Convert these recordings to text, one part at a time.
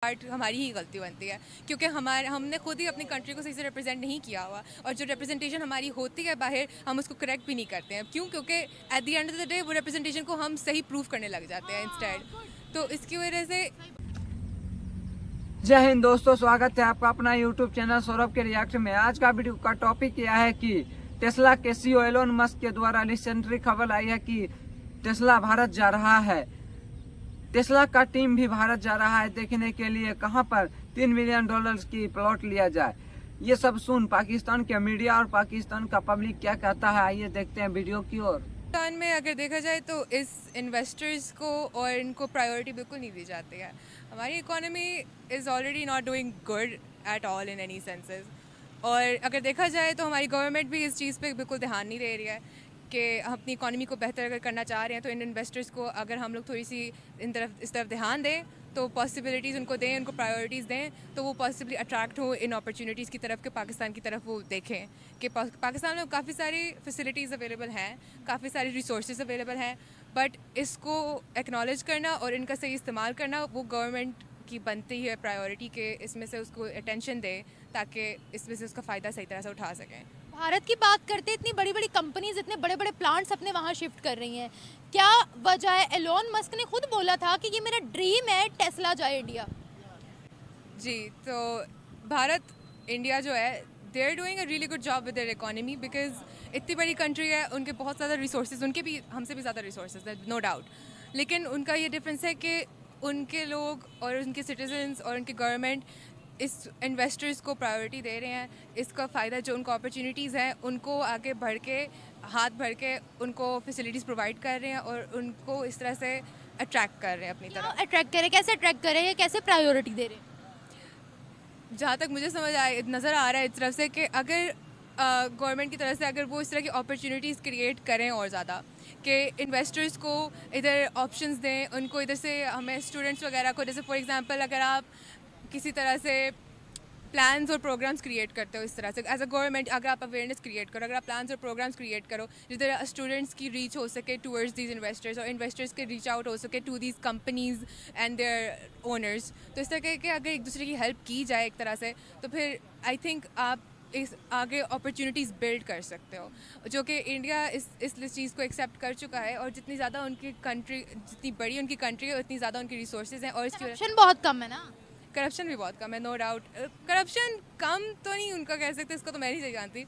Part हमारी ही गलती बनती है, क्योंकि हमने खुद ही अपनी कंट्री को सही से रिप्रेजेंट नहीं किया हुआ, और जो रिप्रेजेंटेशन हमारी होती है बाहर, हम उसको करेक्ट भी नहीं करते हैं। क्यों? क्योंकि at the end of the day वो रिप्रेजेंटेशन को हम सही प्रूव करने लग जाते हैं इंस्टेड। तो इसकी वजह से जय हिंद दोस्तों, स्वागत है आपका अपना यूट्यूब चैनल सौरभ के रिएक्शन में। आज का वीडियो का टॉपिक यह है कि टेस्ला के सीईओ एलोन मस्क के द्वारा रिसेंटली खबर आई है कि टेस्ला भारत जा रहा है। टेस्ला का टीम भी भारत जा रहा है देखने के लिए कहां पर $3 बिलियन की प्लॉट लिया जाए। ये सब सुन पाकिस्तान के मीडिया और पाकिस्तान का पब्लिक क्या कहता है, आइए देखते हैं वीडियो की ओर। पाकिस्तान में अगर देखा जाए तो इस इन्वेस्टर्स को और इनको प्रायोरिटी बिल्कुल नहीं दी जाती है। हमारी economy is already not doing good at all in any senses, और अगर देखा जाए तो हमारी गवर्नमेंट भी इस चीज़ पे बिल्कुल ध्यान नहीं दे रही है कि हम अपनी इकोनॉमी को बेहतर अगर करना चाह रहे हैं तो इन इन्वेस्टर्स को अगर हम लोग थोड़ी सी इस तरफ ध्यान दें, तो पॉसिबिलिटीज़ उनको दें, उनको प्रायोरिटीज़ दें, तो वो पॉसिबली अट्रैक्ट हो इन अपॉर्चुनिटीज़ की तरफ के पाकिस्तान की तरफ वो देखें कि पाकिस्तान में काफ़ी सारी फैसिलिटीज़ अवेलेबल हैं, काफ़ी सारी रिसोर्सेज अवेलेबल हैं, बट इसको एक्नॉलेज करना और इनका सही इस्तेमाल करना वो गवर्नमेंट की बनती है प्रायोरिटी के इसमें से उसको अटेंशन दे, ताकि इसमें से उसका फ़ायदा सही तरह से उठा सकें। भारत की बात करते इतनी बड़ी बड़ी कंपनीज, इतने बड़े बड़े प्लांट्स अपने वहाँ शिफ्ट कर रही हैं, क्या वजह है? एलोन मस्क ने खुद बोला था कि ये मेरा ड्रीम है टेस्ला जाए इंडिया। जी, तो भारत इंडिया जो है, they are doing a really good job with their economy, because इतनी बड़ी कंट्री है, उनके बहुत ज़्यादा रिसोर्सेज, उनके भी हमसे भी ज़्यादा रिसोर्सेज है, नो डाउट। लेकिन उनका ये डिफरेंस है कि उनके लोग और उनके सिटीजन्स और उनकी गवर्नमेंट इस इन्वेस्टर्स को प्रायोरिटी दे रहे हैं। इसका फ़ायदा जो उनको अपॉर्चुनिटीज़ हैं उनको आगे बढ़ के हाथ भर के उनको फैसिलिटीज़ प्रोवाइड कर रहे हैं और उनको इस तरह से अट्रैक्ट कर रहे हैं अपनी तरफ। अट्रैक्ट करे, कैसे अट्रैक्ट करे, या कैसे प्रायोरिटी दे रहे हैं? जहाँ तक मुझे नज़र आ रहा है इस तरफ से कि अगर गवर्नमेंट की तरफ से अगर वो इस तरह की अपॉर्चुनिटीज़ क्रिएट करें और ज़्यादा कि इन्वेस्टर्स को इधर ऑप्शंस दें, उनको इधर से हमें स्टूडेंट्स वगैरह को, जैसे फॉर एग्जांपल अगर आप किसी तरह से प्लान्स और प्रोग्राम्स क्रिएट करते हो, इस तरह से एज अ गवर्नमेंट अगर आप अवेयरनेस क्रिएट करो, अगर आप प्लान्स और प्रोग्राम्स क्रिएट करो जिधर स्टूडेंट्स की रीच हो सके टूवर्ड्स दीज इन्वेस्टर्स और इन्वेस्टर्स के रीच आउट हो सके to these companies and their owners, तो इस तरह के अगर एक दूसरे की हेल्प की जाए एक तरह से, तो फिर आई थिंक आप इस आगे अपॉर्चुनिटीज़ बिल्ड कर सकते हो, जो कि इंडिया इस चीज़ को एक्सेप्ट कर चुका है। और जितनी ज़्यादा उनकी कंट्री, जितनी बड़ी उनकी कंट्री है, उतनी ज़्यादा उनकी रिसोर्सेज हैं, और इसकी करप्शन बहुत कम है ना? करप्शन भी बहुत कम है, नो डाउट। करप्शन कम तो नहीं उनका कह सकते, इसको तो मैं नहीं सही जानती।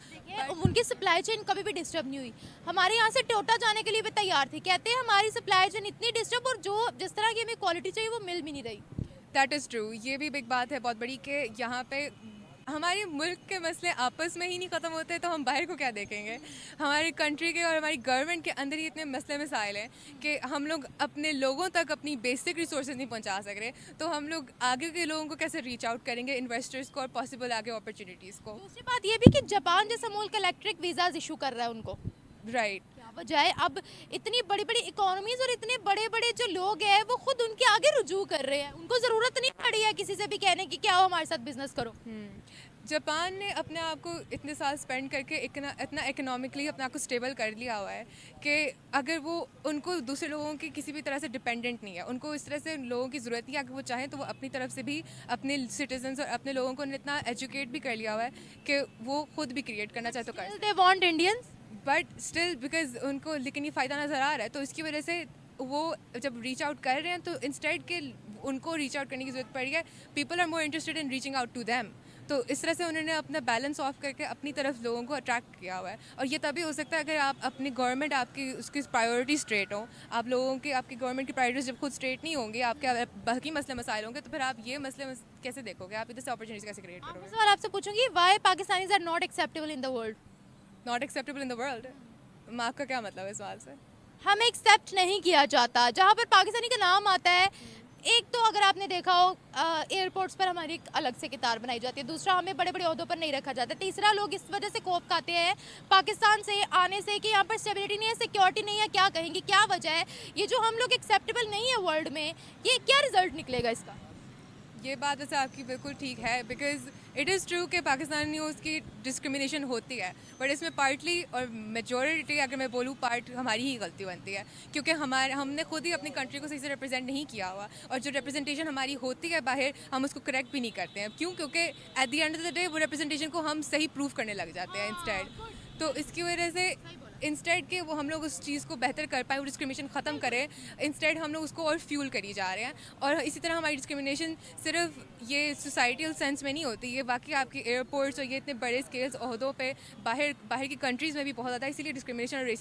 उनकी सप्लाई चेन कभी भी डिस्टर्ब नहीं हुई। हमारे यहाँ से टोटा जाने के लिए भी तैयार थे, कहते हैं हमारी सप्लाई चेन इतनी डिस्टर्ब, और जो जिस तरह की हमें क्वालिटी चाहिए वो मिल भी नहीं रही। That is true. ये भी बिग बात है बहुत बड़ी कि यहाँ पे हमारे मुल्क के मसले आपस में ही नहीं ख़त्म होते, तो हम बाहर को क्या देखेंगे। हमारी कंट्री के और हमारी गवर्नमेंट के अंदर ही इतने मसले मसाइल हैं कि हम लोग अपने लोगों तक अपनी बेसिक रिसोर्सेज नहीं पहुंचा सक रहे, तो हम लोग आगे के लोगों को कैसे रीच आउट करेंगे, इन्वेस्टर्स को और पॉसिबल आगे अपॉर्चुनिटीज़ को। दूसरी बात ये भी कि जापान जैसा मुल्क इलेक्ट्रिक वीज़ाज इशू कर रहा है उनको। राइट। क्या वजह है? अब इतनी बड़ी बड़ी इकोनॉमीज और इतने बड़े बड़े जो लोग हैं वो खुद उनके आगे रुजू कर रहे हैं, उनको ज़रूरत नहीं पड़ी है किसी से भी कहने की कि आओ हमारे साथ बिजनेस करो। जापान ने अपने आप को इतने साल स्पेंड करके इतना इकोनॉमिकली अपने आप को स्टेबल कर लिया हुआ है कि अगर वो उनको दूसरे लोगों की किसी भी तरह से डिपेंडेंट नहीं है, उनको इस तरह से लोगों की ज़रूरत नहीं है। अगर वो चाहें तो वो अपनी तरफ से भी अपने सिटीजन्स और अपने लोगों को इतना एजुकेट भी कर लिया हुआ है कि वो खुद भी क्रिएट करना चाहे तो कर, they want Indians, but still because उनको लेकिन ये फ़ायदा नज़र आ रहा है, तो इसकी वजह से वो जब रीच आउट कर रहे हैं तो इंस्टेड के उनको रीच आउट करने की ज़रूरत पड़ी है। People are more interested in reaching out to them, तो इस तरह से उन्होंने अपना बैलेंस ऑफ करके अपनी तरफ लोगों को अट्रैक्ट किया हुआ है। और ये तभी हो सकता है अगर आप अपनी गवर्नमेंट, आपकी उसकी प्रायोरिटी स्ट्रेट हो, आप लोगों की, आपकी गवर्नमेंट की प्रायोरिटीज जब खुद स्ट्रेट नहीं होंगी, आपके बाकी मसले मसाइल होंगे, तो फिर आप ये मसले कैसे देखोगे, आप इधर से अपॉर्चुनिटीज कैसे क्रिएट करोगे। सवाल आपसे पूछूंगी, why Pakistanis are not acceptable in the world? Not acceptable in the world, आपका क्या मतलब है इस सवाल से? हमें एक्सेप्ट नहीं किया जाता। जहाँ पर पाकिस्तानी का नाम आता है, एक तो अगर आपने देखा हो एयरपोर्ट्स पर हमारी एक अलग से कितार बनाई जाती है, दूसरा हमें बड़े बड़े ओहदों पर नहीं रखा जाता, तीसरा लोग इस वजह से कोप खाते हैं पाकिस्तान से आने से कि यहाँ पर स्टेबिलिटी नहीं है, सिक्योरिटी नहीं है। क्या कहेंगे, क्या वजह है? ये जो हम लोग एक्सेप्टेबल नहीं है वर्ल्ड में, ये क्या रिजल्ट निकलेगा इसका? ये बात वैसे आपकी बिल्कुल ठीक है, बिकॉज इट इज़ ट्रू कि पाकिस्तानियों की डिस्क्रिमिनेशन होती है, बट इसमें पार्टली और मेजॉरिटी अगर मैं बोलूँ पार्ट हमारी ही गलती बनती है, क्योंकि हमने खुद ही अपनी कंट्री को सही से रिप्रेजेंट नहीं किया हुआ, और जो रिप्रेजेंटेशन हमारी होती है बाहर हम उसको करेक्ट भी नहीं करते हैं। क्यों? क्योंकि at the end of the day वो रिप्रेजेंटेशन को हम सही प्रूव करने लग जाते हैं इंस्टेड। तो इसकी वजह से इंस्टेड के वो हम लोग उस चीज़ को बेहतर कर पाएँ, वो डिस्क्रिमिनेशन ख़त्म करें, इंस्टेड हम लोग उसको और फ्यूल करी जा रहे हैं। और इसी तरह हमारी डिस्क्रिमिनेशन सिर्फ ये सोसाइटल सेंस में नहीं होती, ये बाकी आपके एयरपोर्ट्स और ये इतने बड़े स्केल्स ओहदों पे बाहर की कंट्रीज़ में भी बहुत ज़्यादा, इसीलिए डिस्क्रिमिनेशन और